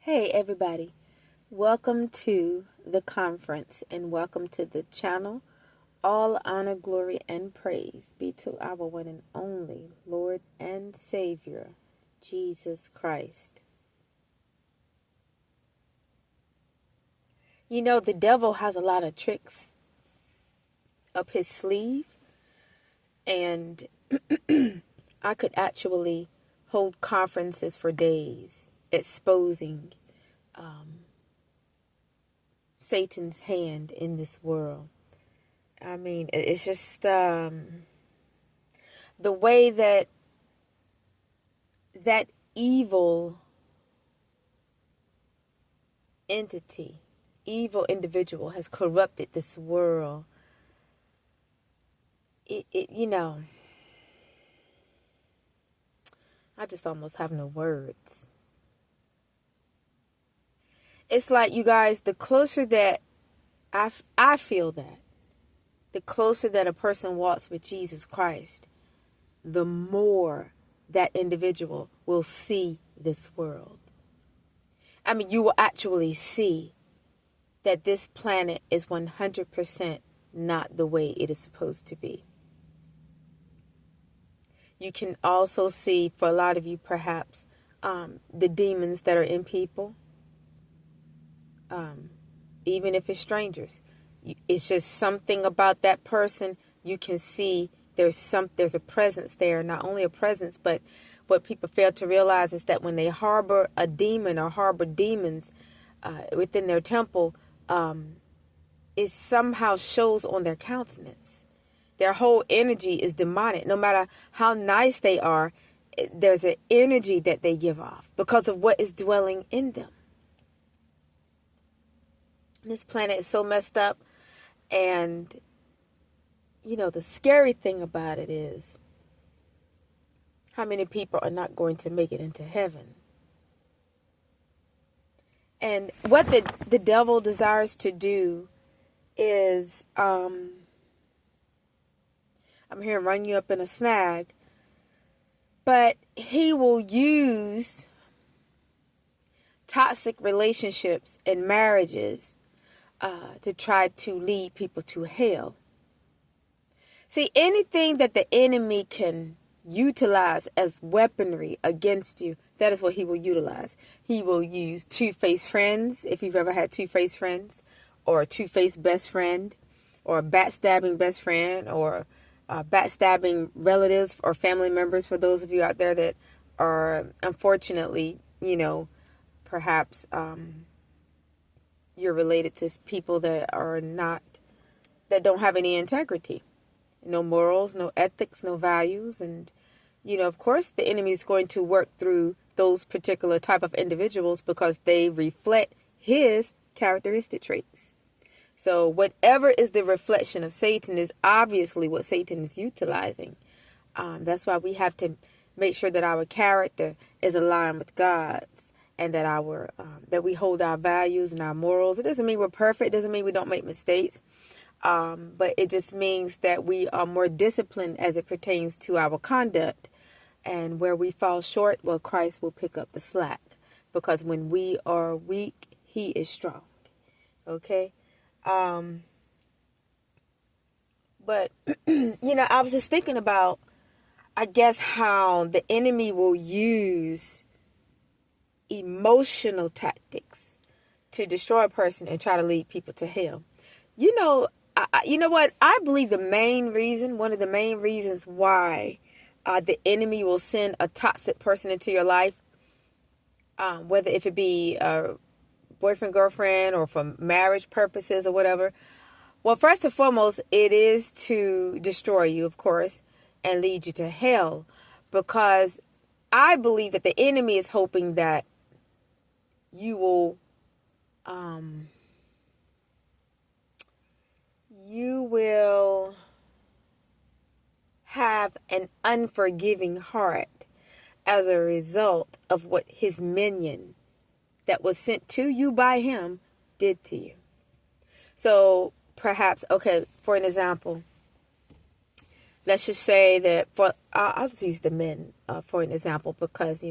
Hey everybody, welcome to the conference and welcome to the channel. All honor, glory, and praise be to our one and only Lord and Savior, Jesus Christ. You know, the devil has a lot of tricks up his sleeve, and I could actually hold conferences for days exposing Satan's hand in this world. I mean, it's just the way that evil entity, evil individual has corrupted this world. I just almost have no words. It's like, you guys, the closer that I feel that, the closer that a person walks with Jesus Christ, the more that individual will see this world. I mean, you will actually see that this planet is 100% not the way it is supposed to be. You can also see, for a lot of you perhaps, the demons that are in people. Even if it's strangers. It's just something about that person. You can see there's a presence there. Not only a presence, but what people fail to realize is that when they harbor a demon or harbor demons within their temple, it somehow shows on their countenance. Their whole energy is demonic. No matter how nice they are, there's an energy that they give off because of what is dwelling in them. This planet is so messed up, and the scary thing about it is how many people are not going to make it into heaven. And what the devil desires to do is, I'm here to run you up in a snag, but he will use toxic relationships and marriages to try to lead people to hell. See, anything that the enemy can utilize as weaponry against you, that is what he will utilize. He will use two-faced friends, if you've ever had two-faced friends, or a two-faced best friend, or a backstabbing best friend, or backstabbing relatives or family members, for those of you out there that are unfortunately, perhaps you're related to people that don't have any integrity, no morals, no ethics, no values. And, of course, the enemy is going to work through those particular type of individuals because they reflect his characteristic traits. So whatever is the reflection of Satan is obviously what Satan is utilizing. That's why we have to make sure that our character is aligned with God's, and that that we hold our values and our morals. It doesn't mean we're perfect. It doesn't mean we don't make mistakes. But it just means that we are more disciplined as it pertains to our conduct. And where we fall short, well, Christ will pick up the slack. Because when we are weak, he is strong. Okay? But, I was just thinking about, I guess, how the enemy will use emotional tactics to destroy a person and try to lead people to hell. You know what? I believe one of the main reasons why the enemy will send a toxic person into your life, whether if it be a boyfriend, girlfriend, or for marriage purposes or whatever. Well, first and foremost, it is to destroy you, of course, and lead you to hell, because I believe that the enemy is hoping that you will have an unforgiving heart as a result of what his minion that was sent to you by him did to you. So perhaps, okay, for an example, let's just say that I'll just use the men for an example, because,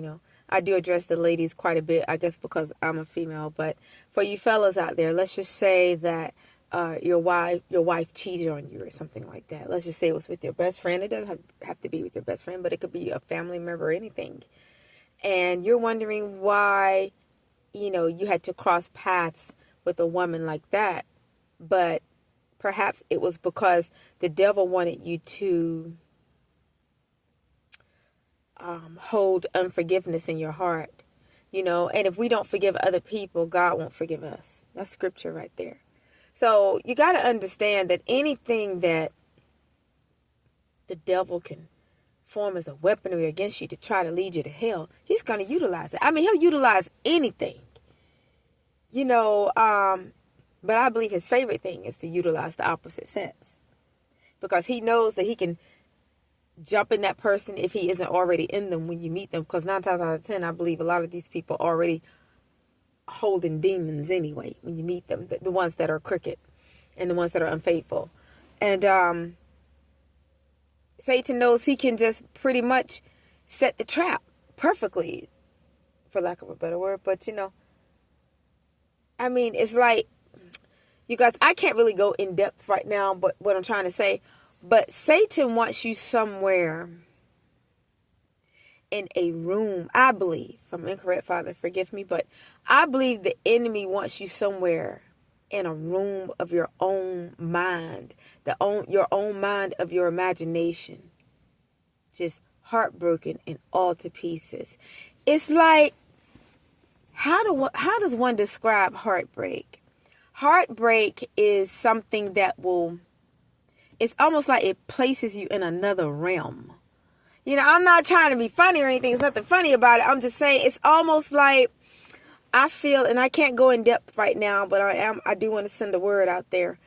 I do address the ladies quite a bit, I guess because I'm a female. But for you fellas out there, let's just say that your wife cheated on you or something like that. Let's just say it was with your best friend. It doesn't have to be with your best friend, but it could be a family member or anything. And you're wondering why, you had to cross paths with a woman like that. But perhaps it was because the devil wanted you to hold unforgiveness in your heart, and if we don't forgive other people, God won't forgive us. That's scripture right there. So you got to understand that anything that the devil can form as a weaponry against you to try to lead you to hell, he's going to utilize it. I mean, he'll utilize anything, but I believe his favorite thing is to utilize the opposite sex, because he knows that he can jump in that person if he isn't already in them when you meet them. Because 9 times out of 10, I believe a lot of these people are already holding demons anyway when you meet them. The ones that are crooked and the ones that are unfaithful. And Satan knows he can just pretty much set the trap perfectly, for lack of a better word. But, I mean, it's like, you guys, I can't really go in depth right now, but what I'm trying to say, but Satan wants you somewhere in a room, I believe. If I'm incorrect, Father, forgive me, but I believe the enemy wants you somewhere in a room of your own mind, your own mind of your imagination, just heartbroken and all to pieces. It's like, how does one describe heartbreak? Heartbreak is something that it's almost like it places you in another realm. I'm not trying to be funny or anything. There's nothing funny about it. I'm just saying it's almost like I feel, and I can't go in depth right now, but I do want to send a word out there.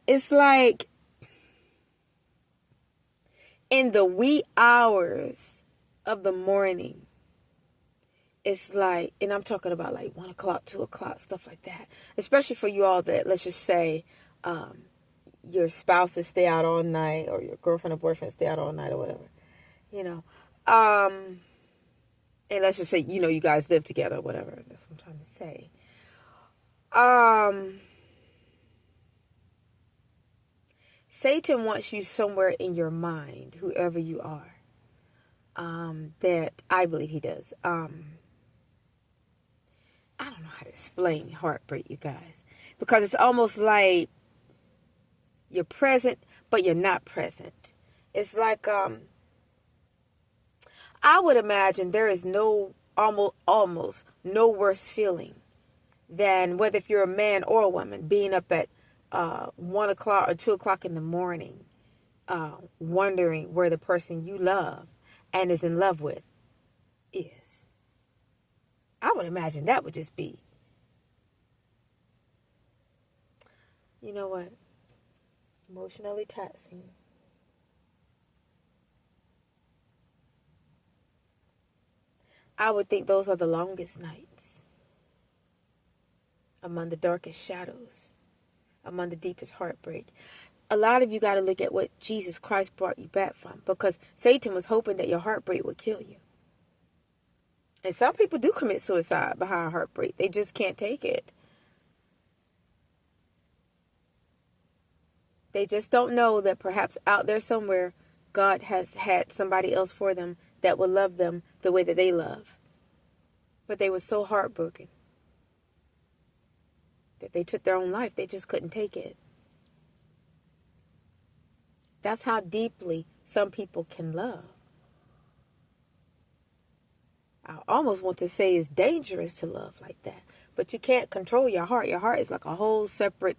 It's like in the wee hours of the morning, it's like, and I'm talking about like 1 o'clock, 2 o'clock, stuff like that. Especially for you all that, let's just say, your spouses stay out all night, or your girlfriend or boyfriend stay out all night, or whatever, and let's just say, you guys live together, or whatever. That's what I'm trying to say. Satan wants you somewhere in your mind, whoever you are, that I believe he does. I don't know how to explain heartbreak, you guys, because it's almost like you're present, but you're not present. It's like, I would imagine there is almost no worse feeling than whether if you're a man or a woman, being up at 1 o'clock or 2 o'clock in the morning, wondering where the person you love and is in love with is. I would imagine that would just be, you know what, emotionally taxing. I would think those are the longest nights, among the darkest shadows, among the deepest heartbreak. A lot of you got to look at what Jesus Christ brought you back from, because Satan was hoping that your heartbreak would kill you. And some people do commit suicide behind heartbreak. They just can't take it. They just don't know that perhaps out there somewhere, God has had somebody else for them that will love them the way that they love. But they were so heartbroken that they took their own life. They just couldn't take it. That's how deeply some people can love. I almost want to say it's dangerous to love like that. But you can't control your heart. Your heart is like a whole separate,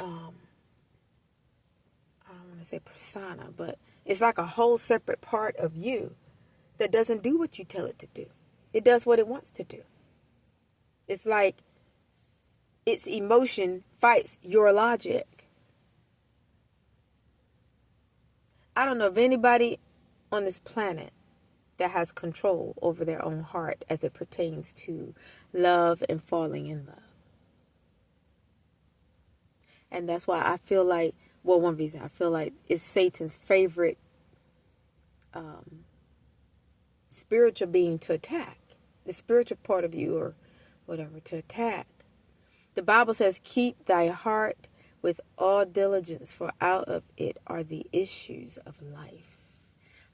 I don't want to say persona, but it's like a whole separate part of you that doesn't do what you tell it to do. It does what it wants to do. It's like its emotion fights your logic. I don't know of anybody on this planet that has control over their own heart as it pertains to love and falling in love. And that's why I feel like, well, one reason I feel like it's Satan's favorite spiritual being to attack. The spiritual part of you or whatever to attack. The Bible says, keep thy heart with all diligence, for out of it are the issues of life.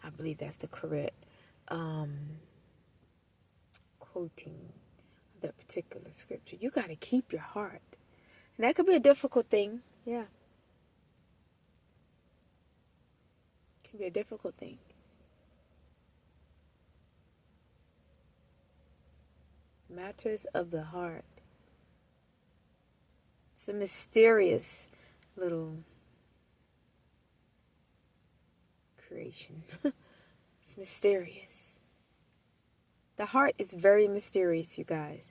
I believe that's the correct quoting that particular scripture. You got to keep your heart. And that could be a difficult thing. Yeah. It can be a difficult thing. Matters of the heart. It's a mysterious little creation. It's mysterious. The heart is very mysterious, you guys.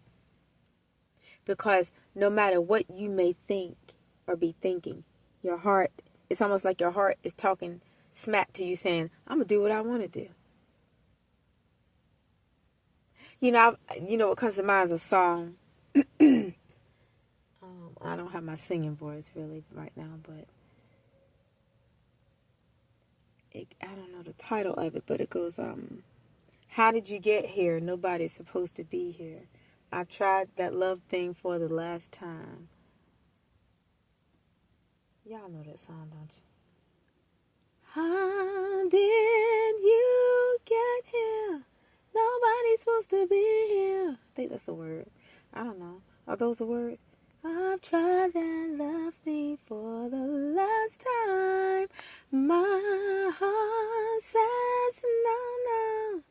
Because no matter what you may think or be thinking, your heart, it's almost like your heart is talking smack to you saying, I'm going to do what I want to do. You know, what comes to mind is a song. I don't have my singing voice really right now, but I don't know the title of it, but it goes, how did you get here? Nobody's supposed to be here. I've tried that love thing for the last time. Y'all know that song, don't you? How did you get here? Nobody's supposed to be here. I think that's the word. I don't know. Are those the words? I've tried that love thing for the last time. My heart says no.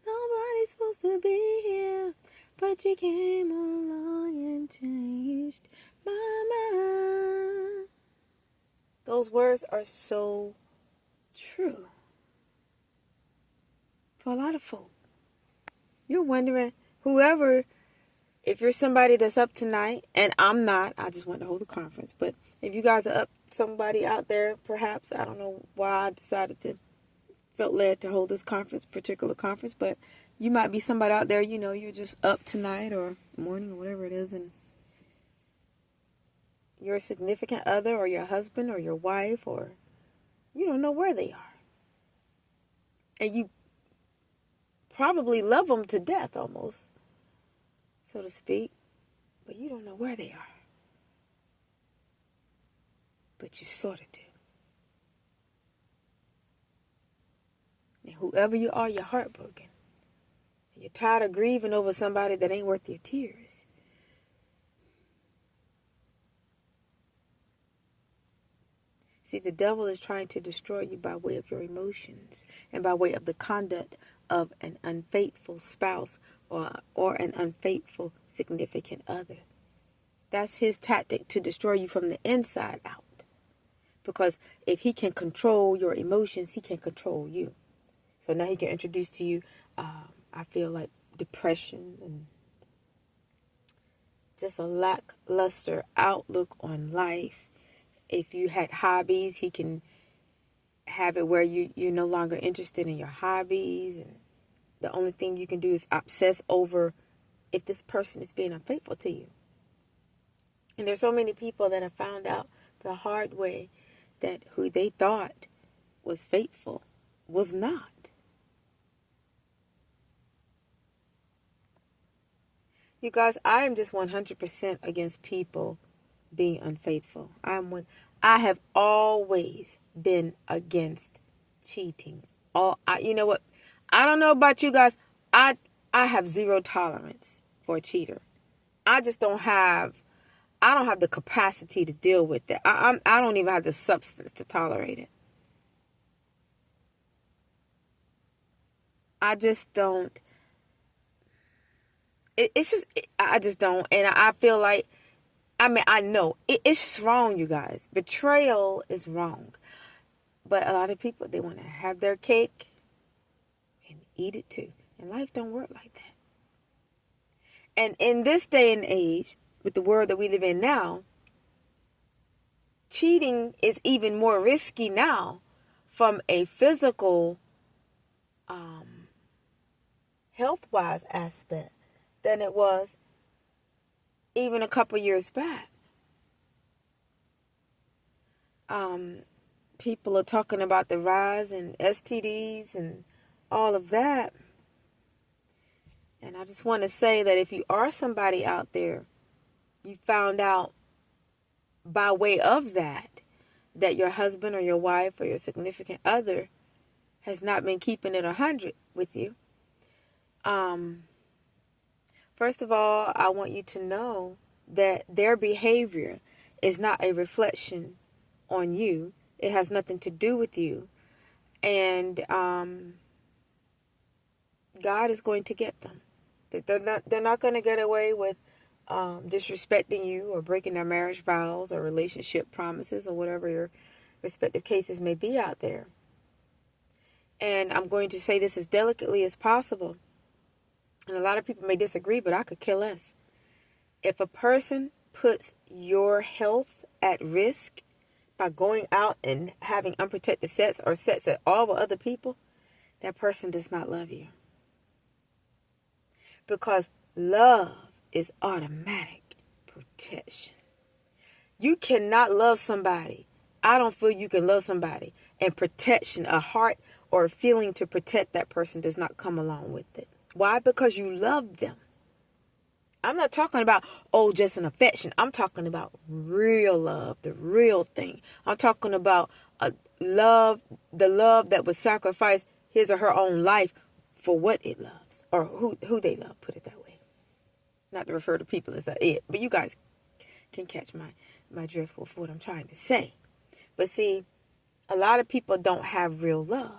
Nobody's supposed to be here. But you came along and changed my mind. Those words are so true for a lot of folk. You're wondering, if you're somebody that's up tonight, and I'm not, I just want to hold a conference, but if you guys are up, somebody out there, perhaps, I don't know why I felt led to hold this particular conference, but you might be somebody out there, you're just up tonight or morning or whatever it is, and your significant other or your husband or your wife, or you don't know where they are. And you probably love them to death almost, so to speak, but you don't know where they are. But you sort of do. And whoever you are, you're heartbroken. You're tired of grieving over somebody that ain't worth your tears. See, the devil is trying to destroy you by way of your emotions and by way of the conduct of an unfaithful spouse or an unfaithful significant other. That's his tactic to destroy you from the inside out. Because if he can control your emotions, he can control you. So now he can introduce to you, I feel like, depression and just a lackluster outlook on life. If you had hobbies, he can have it where you're no longer interested in your hobbies. And the only thing you can do is obsess over if this person is being unfaithful to you. And there's so many people that have found out the hard way that who they thought was faithful was not. You guys, I am just 100% against people being unfaithful. I have always been against cheating. You know what? I don't know about you guys. I have zero tolerance for a cheater. I don't have the capacity to deal with that. I don't even have the substance to tolerate it. I just don't. I just don't. And I feel like, I know. It's just wrong, you guys. Betrayal is wrong. But a lot of people, they want to have their cake and eat it too. And life don't work like that. And in this day and age, with the world that we live in now, cheating is even more risky now from a physical, health-wise aspect than it was even a couple years back. People are talking about the rise in STDs and all of that. And I just want to say that if you are somebody out there, you found out by way of that your husband or your wife or your significant other has not been keeping it 100 with you. First of all, I want you to know that their behavior is not a reflection on you. It has nothing to do with you. And God is going to get them. They're not going to get away with disrespecting you or breaking their marriage vows or relationship promises or whatever your respective cases may be out there. And I'm going to say this as delicately as possible. And a lot of people may disagree, but I could care less. If a person puts your health at risk by going out and having unprotected sex or sex at all with other people, that person does not love you. Because love is automatic protection. You cannot love somebody. I don't feel you can love somebody and protection, a heart or a feeling to protect that person does not come along with it. Why? Because you love them. I'm not talking about, just an affection. I'm talking about real love, the real thing. I'm talking about love, the love that would sacrifice his or her own life for what it loves or who they love, put it that way. Not to refer to people as it, but you guys can catch my drift for what I'm trying to say. But see, a lot of people don't have real love.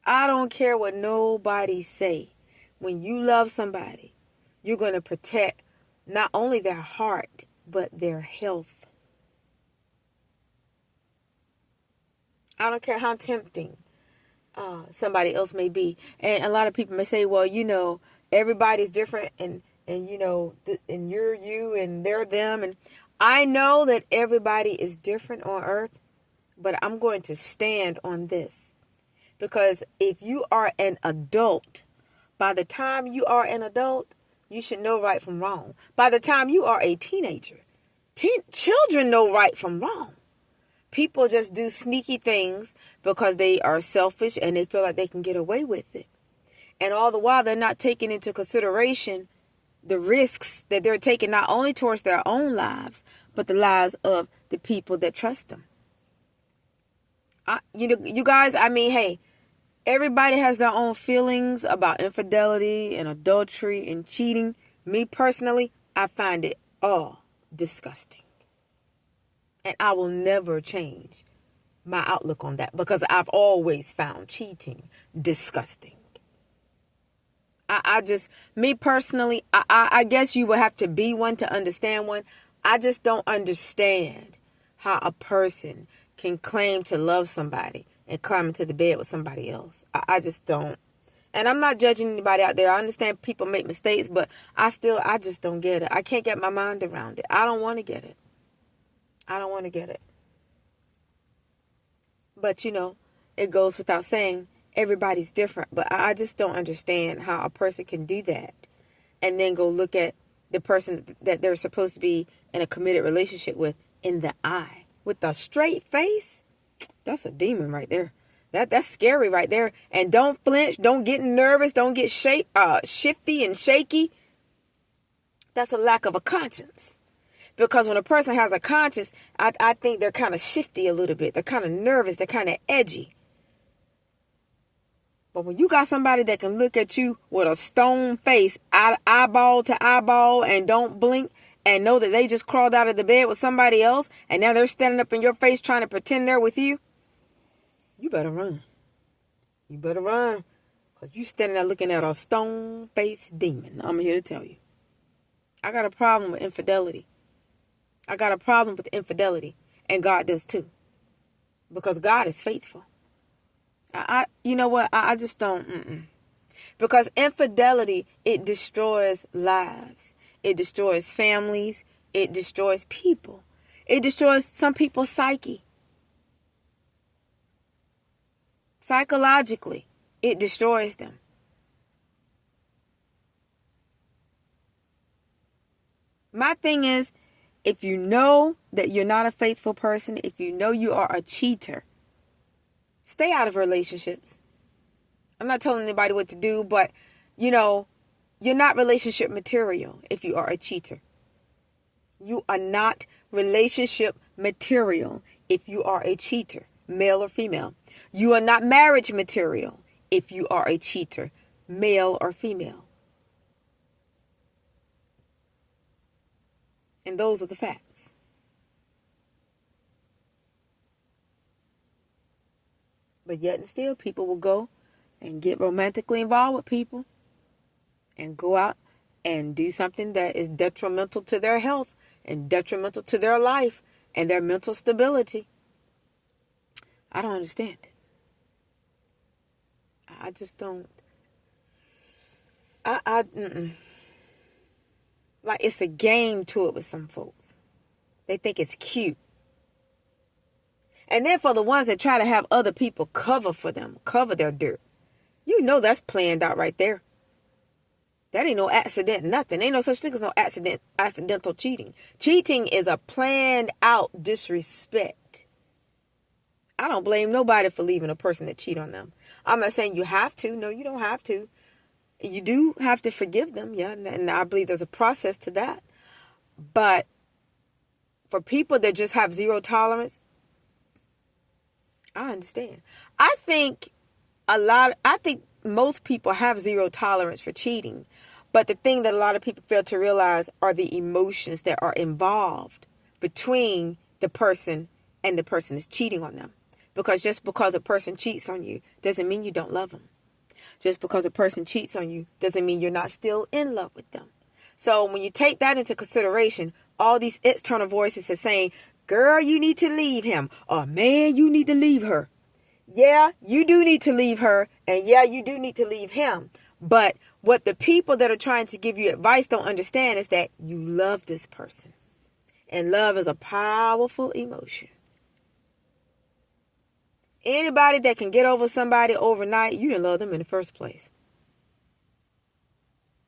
I don't care what nobody say. When you love somebody, you're going to protect not only their heart, but their health. I don't care how tempting somebody else may be. And a lot of people may say, well, everybody's different and and you're you and they're them. And I know that everybody is different on earth, but I'm going to stand on this. Because if you are an adult, by the time you are an adult, you should know right from wrong. By the time you are a teenager, children know right from wrong. People just do sneaky things because they are selfish and they feel like they can get away with it. And all the while, they're not taking into consideration the risks that they're taking not only towards their own lives, but the lives of the people that trust them. You guys, hey, everybody has their own feelings about infidelity and adultery and cheating. Me personally, I find it all disgusting. And I will never change my outlook on that because I've always found cheating disgusting. Me personally, I guess you would have to be one to understand one. I just don't understand how a person can claim to love somebody and climb into the bed with somebody else. I just don't. And I'm not judging anybody out there. I understand people make mistakes, but I just don't get it. I can't get my mind around it. I don't want to get it. I don't want to get it. But, it goes without saying, everybody's different. But I just don't understand how a person can do that and then go look at the person that they're supposed to be in a committed relationship with in the eye with a straight face. That's a demon right there. That's scary right there. And don't flinch. Don't get nervous. Don't get shifty and shaky. That's a lack of a conscience. Because when a person has a conscience, I think they're kind of shifty a little bit. They're kind of nervous. They're kind of edgy. But when you got somebody that can look at you with a stone face, eyeball to eyeball, and don't blink, and know that they just crawled out of the bed with somebody else, and now they're standing up in your face trying to pretend they're with you, you better run. You better run. Because you standing there looking at a stone-faced demon. I'm here to tell you. I got a problem with infidelity. I got a problem with infidelity. And God does too. Because God is faithful. You know what? I just don't. Because infidelity, it destroys lives. It destroys families. It destroys people. It destroys some people's psyche. Psychologically, it destroys them. My thing is, if you know that you're not a faithful person, if you know you are a cheater, stay out of relationships. I'm not telling anybody what to do, but, You're not relationship material if you are a cheater. You are not relationship material if you are a cheater, male or female. You are not marriage material if you are a cheater, male or female. And those are the facts. But yet and still, people will go and get romantically involved with people and go out and do something that is detrimental to their health and detrimental to their life and their mental stability. I don't understand it. I just don't. Like, it's a game to it with some folks. They think it's cute. And then for the ones that try to have other people cover for them, cover their dirt, you know that's planned out right there. That ain't no accident, nothing. Ain't no such thing as no accidental cheating. Cheating is a planned out disrespect. I don't blame nobody for leaving a person that cheat on them. I'm not saying you have to. No, you don't have to. You do have to forgive them, yeah, and I believe there's a process to that. But for people that just have zero tolerance, I understand. I think most people have zero tolerance for cheating. But the thing that a lot of people fail to realize are the emotions that are involved between the person and the person is cheating on them. Because just because a person cheats on you doesn't mean you don't love them. Just because a person cheats on you doesn't mean you're not still in love with them. So when you take that into consideration, all these external voices are saying, girl, you need to leave him. Or man, you need to leave her. Yeah, you do need to leave her. And yeah, you do need to leave him. But what the people that are trying to give you advice don't understand is that you love this person. And love is a powerful emotion. Anybody that can get over somebody overnight, you didn't love them in the first place.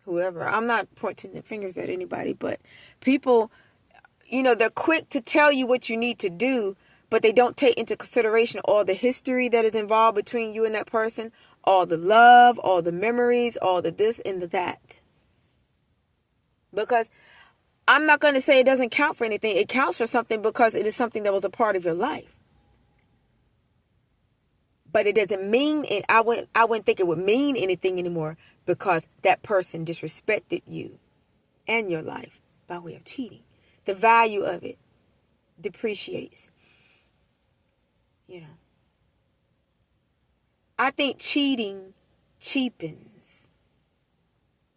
Whoever. I'm not pointing the fingers at anybody, but people, they're quick to tell you what you need to do, but they don't take into consideration all the history that is involved between you and that person, all the love, all the memories, all the this and the that. Because I'm not going to say it doesn't count for anything. It counts for something because it is something that was a part of your life. But it doesn't mean it. I wouldn't think it would mean anything anymore because that person disrespected you and your life by way of cheating. The value of it depreciates. I think cheating cheapens.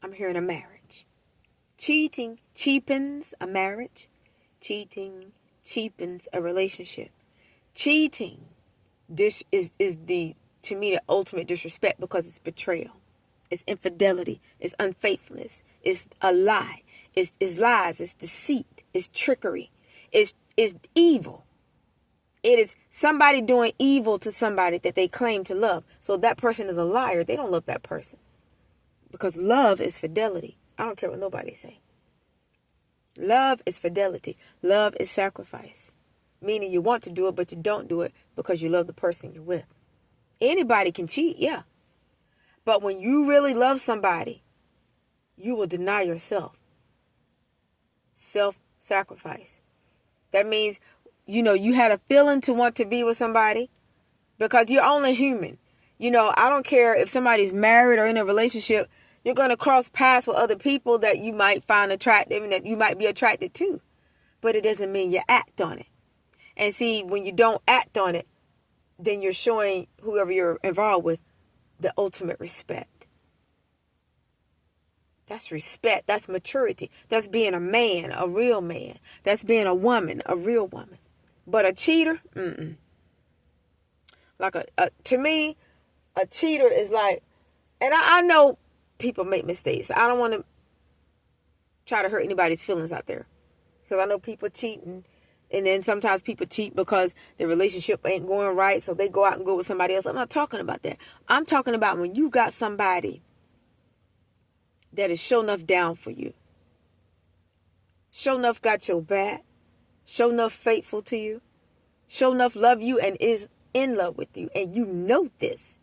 I'm hearing a marriage. Cheating cheapens a marriage. Cheating cheapens a relationship. Cheating. This is to me, the ultimate disrespect because it's betrayal. It's infidelity. It's unfaithfulness. It's a lie. It's lies. It's deceit. It's trickery. It's evil. It is somebody doing evil to somebody that they claim to love. So that person is a liar. They don't love that person. Because love is fidelity. I don't care what nobody say. Love is fidelity. Love is sacrifice. Meaning you want to do it, but you don't do it because you love the person you're with. Anybody can cheat, yeah. But when you really love somebody, you will deny yourself. Self-sacrifice. That means, you had a feeling to want to be with somebody because you're only human. I don't care if somebody's married or in a relationship, you're going to cross paths with other people that you might find attractive and that you might be attracted to. But it doesn't mean you act on it. And see, when you don't act on it, then you're showing whoever you're involved with the ultimate respect. That's respect. That's maturity. That's being a man, a real man. That's being a woman, a real woman. But a cheater, Like to me, a cheater is like, and I know people make mistakes. I don't want to try to hurt anybody's feelings out there. Because I know people cheating. And then sometimes people cheat because the relationship ain't going right. So they go out and go with somebody else. I'm not talking about that. I'm talking about when you got somebody that is sure enough down for you. Sure enough got your back. Sure enough faithful to you. Sure enough love you and is in love with you. And you know this.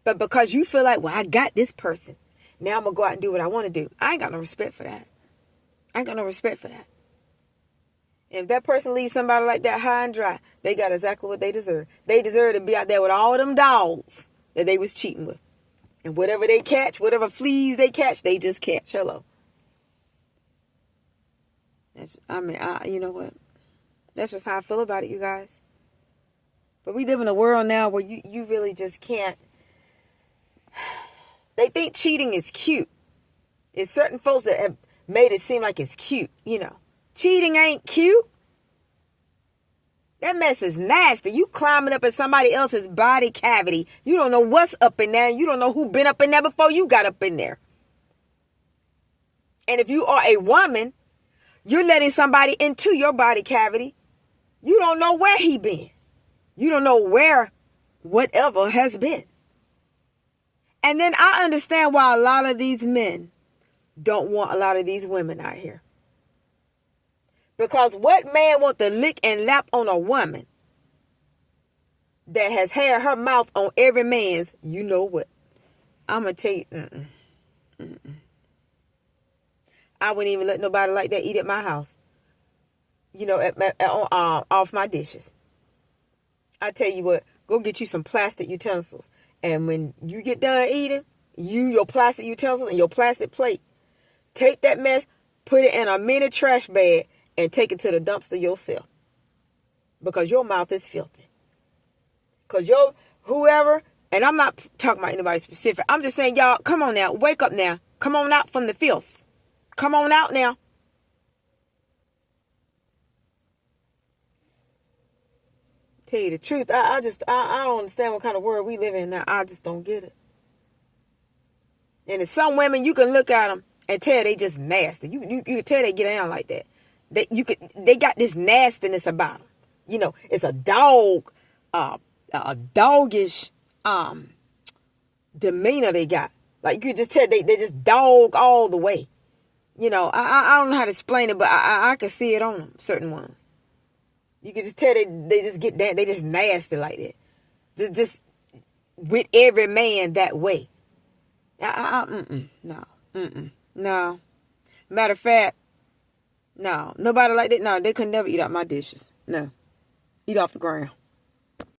But because you feel like, well, I got this person. Now I'm going to go out and do what I want to do. I ain't got no respect for that. I ain't got no respect for that. And if that person leaves somebody like that high and dry, they got exactly what they deserve. They deserve to be out there with all them dogs that they was cheating with. And whatever they catch, whatever fleas they catch, they just catch. Hello. You know what? That's just how I feel about it, you guys. But we live in a world now where you really just can't. They think cheating is cute. It's certain folks that have made it seem like it's cute, you know. Cheating ain't cute. That mess is nasty. You climbing up in somebody else's body cavity. You don't know what's up in there. You don't know who been up in there before you got up in there. And if you are a woman, you're letting somebody into your body cavity. You don't know where he been. You don't know where whatever has been. And then I understand why a lot of these men don't want a lot of these women out here. Because what man wants to lick and lap on a woman that has had her mouth on every man's, you know what? I'm going to tell you, I wouldn't even let nobody like that eat at my house. You know, off my dishes. I tell you what, go get you some plastic utensils. And when you get done eating, your plastic utensils and your plastic plate, take that mess, put it in a mini trash bag, and take it to the dumpster yourself. Because your mouth is filthy. Because whoever, and I'm not talking about anybody specific. I'm just saying, y'all, come on now. Wake up now. Come on out from the filth. Come on out now. Tell you the truth, I don't understand what kind of world we live in now. I just don't get it. And in some women, you can look at them and tell they just nasty. You can tell they get down like that. They got this nastiness about them. You know, it's a dog, a doggish demeanor they got. Like you could just tell they just dog all the way. You know, I don't know how to explain it, but I can see it on them, certain ones. You can just tell they just get that. They just nasty like that. Just with every man that way. No. Matter of fact, no. Nobody like that. No, they could never eat out my dishes. No. Eat off the ground.